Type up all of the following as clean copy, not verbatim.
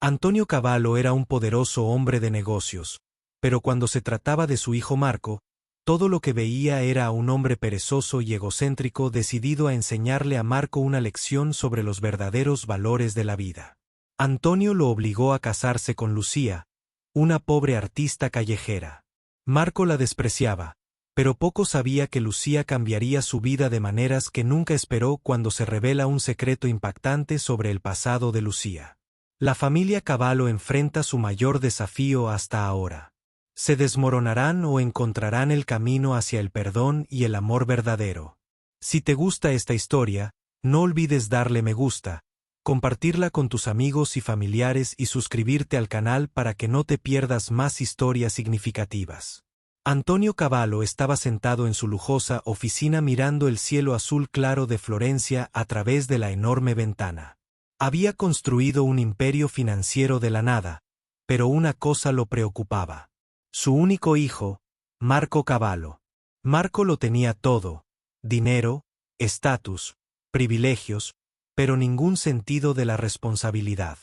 Antonio Cavallo era un poderoso hombre de negocios, pero cuando se trataba de su hijo Marco, todo lo que veía era a un hombre perezoso y egocéntrico decidido a enseñarle a Marco una lección sobre los verdaderos valores de la vida. Antonio lo obligó a casarse con Lucía, una pobre artista callejera. Marco la despreciaba, pero poco sabía que Lucía cambiaría su vida de maneras que nunca esperó cuando se revela un secreto impactante sobre el pasado de Lucía. La familia Cavallo enfrenta su mayor desafío hasta ahora. ¿Se desmoronarán o encontrarán el camino hacia el perdón y el amor verdadero? Si te gusta esta historia, no olvides darle me gusta, compartirla con tus amigos y familiares y suscribirte al canal para que no te pierdas más historias significativas. Antonio Cavallo estaba sentado en su lujosa oficina mirando el cielo azul claro de Florencia a través de la enorme ventana. Había construido un imperio financiero de la nada, pero una cosa lo preocupaba. Su único hijo, Marco Cavallo. Marco lo tenía todo: dinero, estatus, privilegios, pero ningún sentido de la responsabilidad.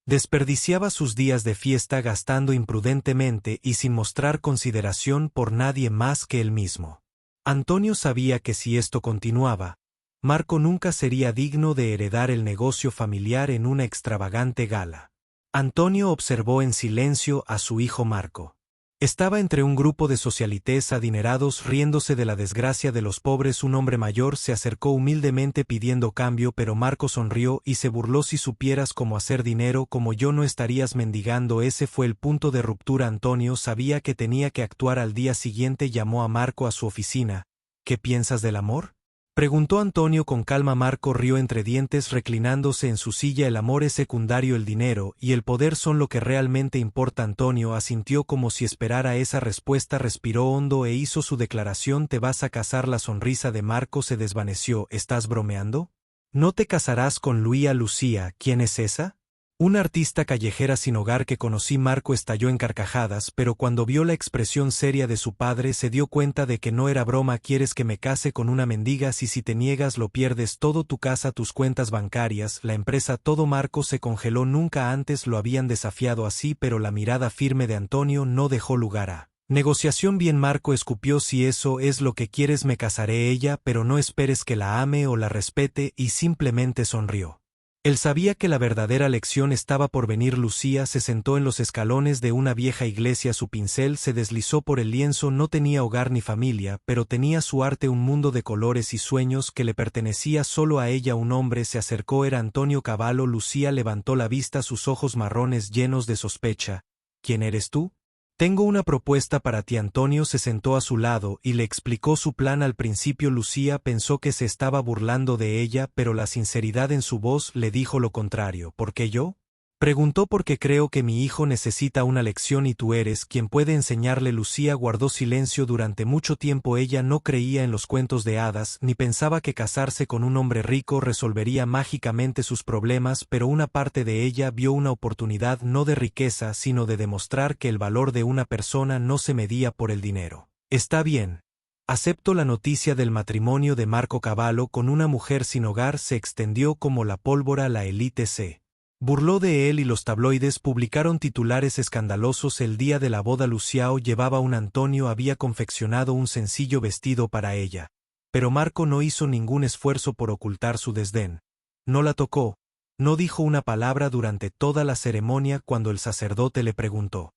Desperdiciaba sus días de fiesta gastando imprudentemente y sin mostrar consideración por nadie más que él mismo. Antonio sabía que si esto continuaba, Marco nunca sería digno de heredar el negocio familiar en una extravagante gala. Antonio observó en silencio a su hijo Marco. Estaba entre un grupo de socialites adinerados riéndose de la desgracia de los pobres. Un hombre mayor se acercó humildemente pidiendo cambio, pero Marco sonrió y se burló. Si supieras cómo hacer dinero como yo no estarías mendigando. Ese fue el punto de ruptura. Antonio sabía que tenía que actuar. Al día siguiente llamó a Marco a su oficina. ¿Qué piensas del amor?, preguntó Antonio con calma. Marco rió entre dientes reclinándose en su silla. El amor es secundario, el dinero y el poder son lo que realmente importa. Antonio asintió como si esperara esa respuesta, respiró hondo e hizo su declaración: ¿te vas a casar? La sonrisa de Marco se desvaneció. ¿Estás bromeando? ¿No te casarás con Lucía? ¿Quién es esa? Una artista callejera sin hogar que conocí. Marco estalló en carcajadas, pero cuando vio la expresión seria de su padre se dio cuenta de que no era broma. ¿Quieres que me case con una mendiga? Si te niegas lo pierdes todo: tu casa, tus cuentas bancarias, la empresa, todo. Marco se congeló. Nunca antes lo habían desafiado así, pero la mirada firme de Antonio no dejó lugar a negociación. Bien, Marco escupió, si eso es lo que quieres me casaré ella, pero no esperes que la ame o la respete, y simplemente sonrió. Él sabía que la verdadera lección estaba por venir. Lucía se sentó en los escalones de una vieja iglesia. Su pincel se deslizó por el lienzo. No tenía hogar ni familia, pero tenía su arte, un mundo de colores y sueños que le pertenecía solo a ella. Un hombre se acercó. Era Antonio Cavallo. Lucía levantó la vista, sus ojos marrones llenos de sospecha. ¿Quién eres tú? Tengo una propuesta para ti. Antonio se sentó a su lado y le explicó su plan. Al principio Lucía pensó que se estaba burlando de ella, pero la sinceridad en su voz le dijo lo contrario. ¿Por qué yo?, preguntó. Porque creo que mi hijo necesita una lección y tú eres quien puede enseñarle. Lucía guardó silencio durante mucho tiempo. Ella no creía en los cuentos de hadas, ni pensaba que casarse con un hombre rico resolvería mágicamente sus problemas, pero una parte de ella vio una oportunidad, no de riqueza, sino de demostrar que el valor de una persona no se medía por el dinero. Está bien. Acepto la noticia del matrimonio de Marco Cavallo con una mujer sin hogar se extendió como la pólvora. La élite se burló de él y los tabloides publicaron titulares escandalosos. El día de la boda Lucía llevaba un Antonio había confeccionado un sencillo vestido para ella, pero Marco no hizo ningún esfuerzo por ocultar su desdén. No la tocó, no dijo una palabra durante toda la ceremonia. Cuando el sacerdote le preguntó: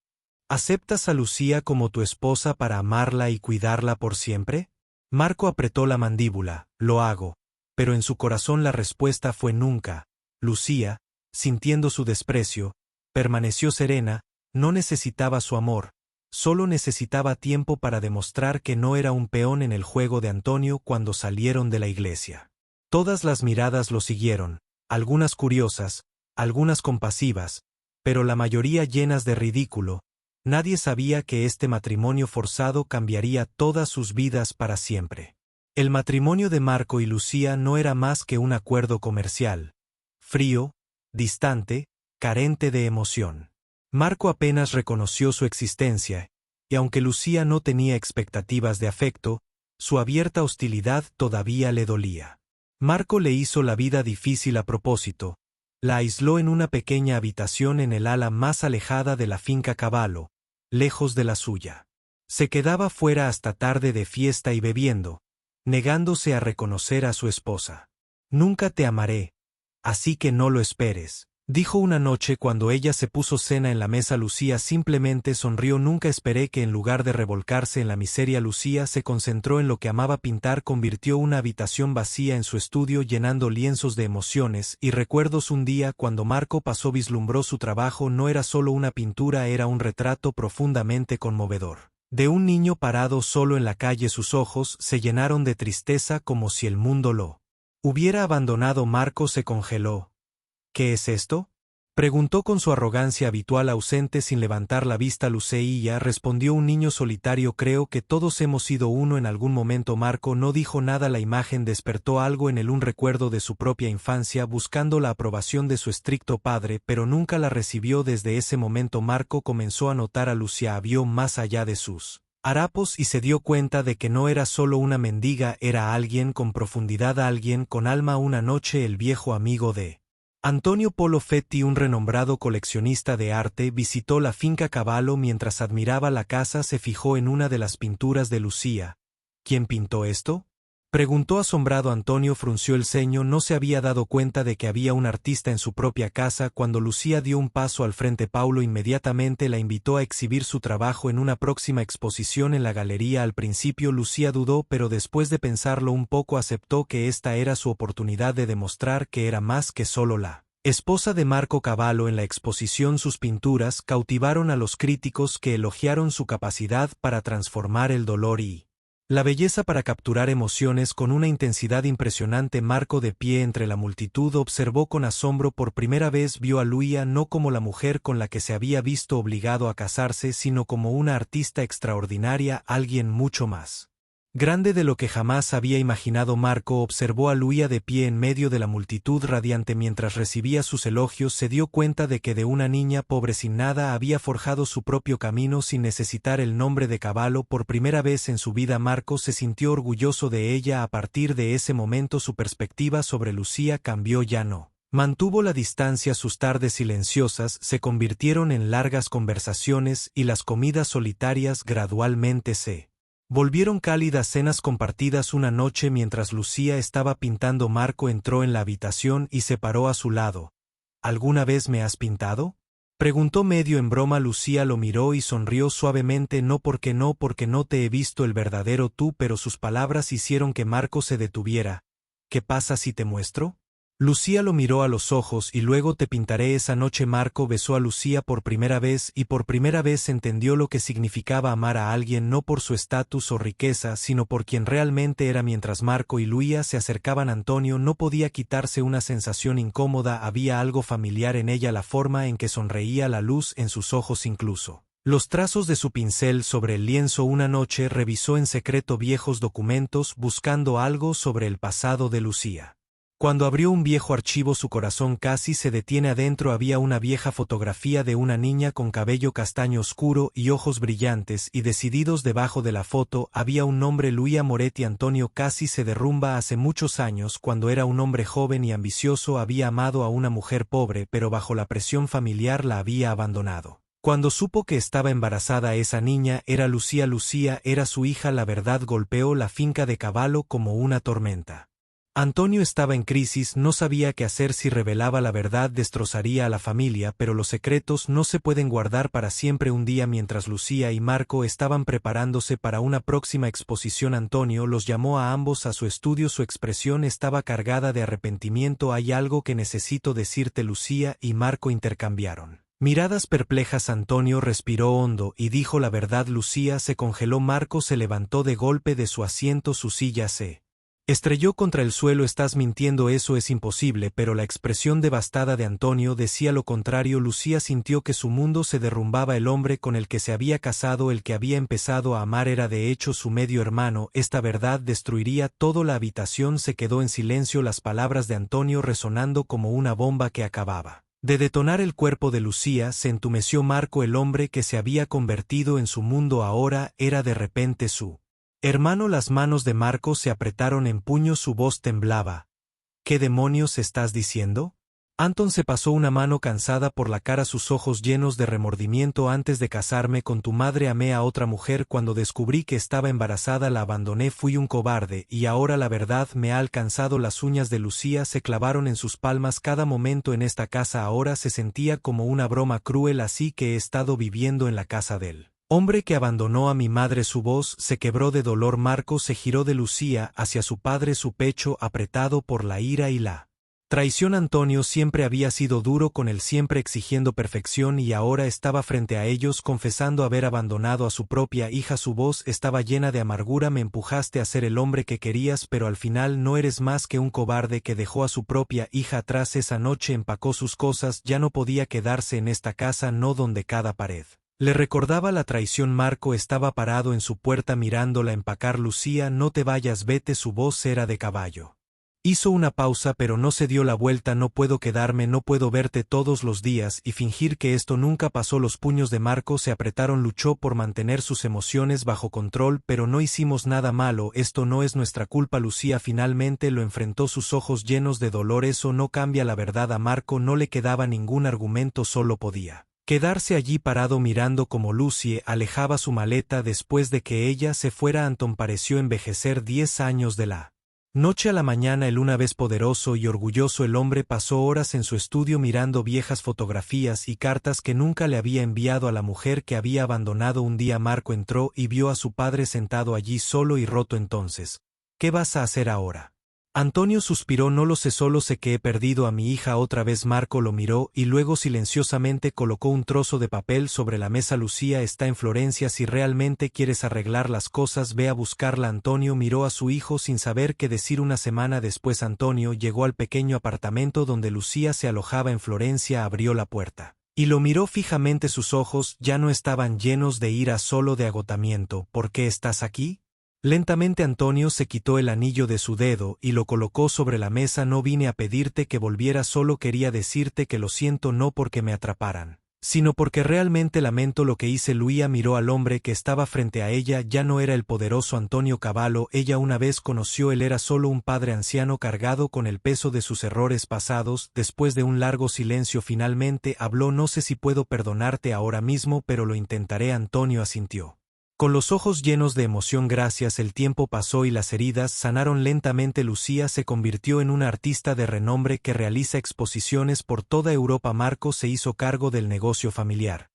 ¿aceptas a Lucía como tu esposa para amarla y cuidarla por siempre? Marco apretó la mandíbula. Lo hago, pero en su corazón la respuesta fue nunca. Lucía, sintiendo su desprecio, permaneció serena. No necesitaba su amor, solo necesitaba tiempo para demostrar que no era un peón en el juego de Antonio. Cuando salieron de la iglesia, todas las miradas lo siguieron, algunas curiosas, algunas compasivas, pero la mayoría llenas de ridículo. Nadie sabía que este matrimonio forzado cambiaría todas sus vidas para siempre. El matrimonio de Marco y Lucía no era más que un acuerdo comercial, frío, distante, carente de emoción. Marco apenas reconoció su existencia, y aunque Lucía no tenía expectativas de afecto, su abierta hostilidad todavía le dolía. Marco le hizo la vida difícil a propósito. La aisló en una pequeña habitación en el ala más alejada de la finca Cavallo, lejos de la suya. Se quedaba fuera hasta tarde de fiesta y bebiendo, negándose a reconocer a su esposa. «Nunca te amaré, así que no lo esperes», dijo una noche cuando ella se puso cena en la mesa. Lucía simplemente sonrió. «Nunca esperé que en lugar de revolcarse en la miseria Lucía se concentró en lo que amaba pintar. Convirtió una habitación vacía en su estudio llenando lienzos de emociones y recuerdos. Un día cuando Marco pasó vislumbró su trabajo. No era solo una pintura, era un retrato profundamente conmovedor. De un niño parado solo en la calle. Sus ojos se llenaron de tristeza como si el mundo lo hubiera abandonado. Marco se congeló. «¿Qué es esto?», preguntó con su arrogancia habitual ausente sin levantar la vista. «Lucía», respondió, «un niño solitario. Creo que todos hemos sido uno en algún momento». Marco no dijo nada. La imagen despertó algo en él, un recuerdo de su propia infancia, buscando la aprobación de su estricto padre, pero nunca la recibió. Desde ese momento Marco comenzó a notar a Lucía, vio más allá de sus harapos y se dio cuenta de que no era solo una mendiga, era alguien con profundidad, alguien con alma. Una noche el viejo amigo de Antonio Polo Fetti, un renombrado coleccionista de arte, visitó la finca Cavallo. Mientras admiraba la casa se fijó en una de las pinturas de Lucía. «¿Quién pintó esto?», preguntó asombrado. Antonio frunció el ceño. No se había dado cuenta de que había un artista en su propia casa. Cuando Lucía dio un paso al frente, Paulo inmediatamente la invitó a exhibir su trabajo en una próxima exposición en la galería. Al principio Lucía dudó, pero después de pensarlo un poco aceptó que esta era su oportunidad de demostrar que era más que solo la esposa de Marco Cavallo. En la exposición sus pinturas cautivaron a los críticos, que elogiaron su capacidad para transformar el dolor y la belleza para capturar emociones con una intensidad impresionante. Marco, de pie entre la multitud, observó con asombro. Por primera vez vio a Lucía no como la mujer con la que se había visto obligado a casarse, sino como una artista extraordinaria, alguien mucho más grande de lo que jamás había imaginado. Marco observó a Lucía de pie en medio de la multitud radiante. Mientras recibía sus elogios se dio cuenta de que de una niña pobre sin nada había forjado su propio camino sin necesitar el nombre de Cavallo. Por primera vez en su vida Marco se sintió orgulloso de ella. A partir de ese momento su perspectiva sobre Lucía cambió. Ya no mantuvo la distancia. Sus tardes silenciosas se convirtieron en largas conversaciones y las comidas solitarias gradualmente se volvieron cálidas cenas compartidas. Una noche mientras Lucía estaba pintando, Marco entró en la habitación y se paró a su lado. «¿Alguna vez me has pintado?», preguntó medio en broma. Lucía lo miró y sonrió suavemente. «No, porque no te he visto el verdadero tú», pero sus palabras hicieron que Marco se detuviera. «¿Qué pasa si te muestro?». Lucía lo miró a los ojos. «Y luego te pintaré». Esa noche Marco besó a Lucía por primera vez y por primera vez entendió lo que significaba amar a alguien no por su estatus o riqueza, sino por quien realmente era. Mientras Marco y Lucía se acercaban, Antonio no podía quitarse una sensación incómoda. Había algo familiar en ella, la forma en que sonreía, la luz en sus ojos, incluso los trazos de su pincel sobre el lienzo. Una noche revisó en secreto viejos documentos buscando algo sobre el pasado de Lucía. Cuando abrió un viejo archivo su corazón casi se detiene. Adentro había una vieja fotografía de una niña con cabello castaño oscuro y ojos brillantes y decididos. Debajo de la foto había un nombre: Luía Moretti. Antonio casi se derrumba. Hace muchos años, cuando era un hombre joven y ambicioso, había amado a una mujer pobre, pero bajo la presión familiar la había abandonado. Cuando supo que estaba embarazada, esa niña era Lucía. Lucía era su hija. La verdad golpeó la finca de Cavallo como una tormenta. Antonio estaba en crisis, no sabía qué hacer. Si revelaba la verdad destrozaría a la familia, pero los secretos no se pueden guardar para siempre. Un día, mientras Lucía y Marco estaban preparándose para una próxima exposición, Antonio los llamó a ambos a su estudio. Su expresión estaba cargada de arrepentimiento. «Hay algo que necesito decirte». Lucía y Marco intercambiaron miradas perplejas. Antonio respiró hondo y dijo la verdad. Lucía se congeló. Marco se levantó de golpe de su asiento. Su silla se estrelló contra el suelo. «Estás mintiendo, eso es imposible». Pero la expresión devastada de Antonio decía lo contrario. Lucía sintió que su mundo se derrumbaba. El hombre con el que se había casado, el que había empezado a amar, era de hecho su medio hermano. Esta verdad destruiría todo. La habitación se quedó en silencio, las palabras de Antonio resonando como una bomba que acababa de detonar. El cuerpo de Lucía se entumeció. Marco, el hombre que se había convertido en su mundo, ahora era de repente su hermano. Las manos de Marco se apretaron en puños, su voz temblaba. «¿Qué demonios estás diciendo?». Anton se pasó una mano cansada por la cara, sus ojos llenos de remordimiento. Antes de casarme con tu madre amé a otra mujer, cuando descubrí que estaba embarazada la abandoné, fui un cobarde, y ahora la verdad me ha alcanzado. Las uñas de Lucía se clavaron en sus palmas. Cada momento en esta casa ahora se sentía como una broma cruel, así que he estado viviendo en la casa del hombre que abandonó a mi madre. Su voz se quebró de dolor. Marco se giró de Lucía hacia su padre, su pecho apretado por la ira y la traición. Antonio siempre había sido duro con él, siempre exigiendo perfección, y ahora estaba frente a ellos confesando haber abandonado a su propia hija. Su voz estaba llena de amargura. Me empujaste a ser el hombre que querías, pero al final no eres más que un cobarde que dejó a su propia hija atrás. Esa noche empacó sus cosas, ya no podía quedarse en esta casa, no, donde cada pared le recordaba la traición. Marco estaba parado en su puerta mirándola empacar. Lucía, no te vayas, vete. Su voz era de caballo. Hizo una pausa, pero no se dio la vuelta. No puedo quedarme, no puedo verte todos los días y fingir que esto nunca pasó. Los puños de Marco se apretaron, luchó por mantener sus emociones bajo control. Pero no hicimos nada malo, esto no es nuestra culpa. Lucía finalmente lo enfrentó, sus ojos llenos de dolor. Eso no cambia la verdad. A Marco no le quedaba ningún argumento, solo podía quedarse allí parado mirando como Lucie alejaba su maleta después de que ella se fuera. Anton pareció envejecer 10 años. De la noche a la mañana, una vez poderoso y orgulloso, el hombre pasó horas en su estudio mirando viejas fotografías y cartas que nunca le había enviado a la mujer que había abandonado. Un día Marco entró y vio a su padre sentado allí solo y roto. Entonces, ¿qué vas a hacer ahora? Antonio suspiró. No lo sé, solo sé que he perdido a mi hija otra vez. Marco lo miró y luego silenciosamente colocó un trozo de papel sobre la mesa. Lucía está en Florencia, si realmente quieres arreglar las cosas, ve a buscarla. Antonio miró a su hijo sin saber qué decir. Una semana después Antonio llegó al pequeño apartamento donde Lucía se alojaba en Florencia, abrió la puerta y lo miró fijamente. Sus ojos ya no estaban llenos de ira, solo de agotamiento. ¿Por qué estás aquí? Lentamente Antonio se quitó el anillo de su dedo y lo colocó sobre la mesa. No vine a pedirte que volvieras, solo quería decirte que lo siento, no porque me atraparan, sino porque realmente lamento lo que hice. Luía miró al hombre que estaba frente a ella. Ya no era el poderoso Antonio Cavallo ella una vez conoció. Él era solo un padre anciano cargado con el peso de sus errores pasados. Después de un largo silencio finalmente habló. No sé si puedo perdonarte ahora mismo, pero lo intentaré. Antonio asintió con los ojos llenos de emoción. Gracias. El tiempo pasó y las heridas sanaron lentamente. Lucía se convirtió en una artista de renombre que realiza exposiciones por toda Europa. Marco se hizo cargo del negocio familiar,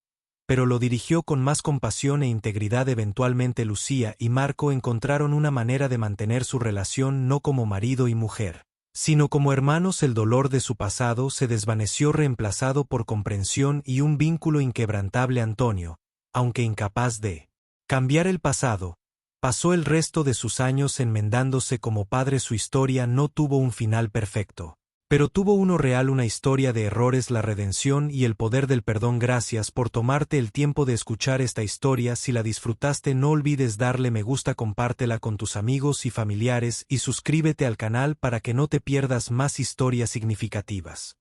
pero lo dirigió con más compasión e integridad. Eventualmente Lucía y Marco encontraron una manera de mantener su relación, no como marido y mujer, sino como hermanos. El dolor de su pasado se desvaneció, reemplazado por comprensión y un vínculo inquebrantable. Antonio, aunque incapaz de cambiar el pasado, pasó el resto de sus años enmendándose como padre. Su historia no tuvo un final perfecto, pero tuvo uno real, una historia de errores, la redención y el poder del perdón. Gracias por tomarte el tiempo de escuchar esta historia. Si la disfrutaste, no olvides darle me gusta, compártela con tus amigos y familiares y suscríbete al canal para que no te pierdas más historias significativas.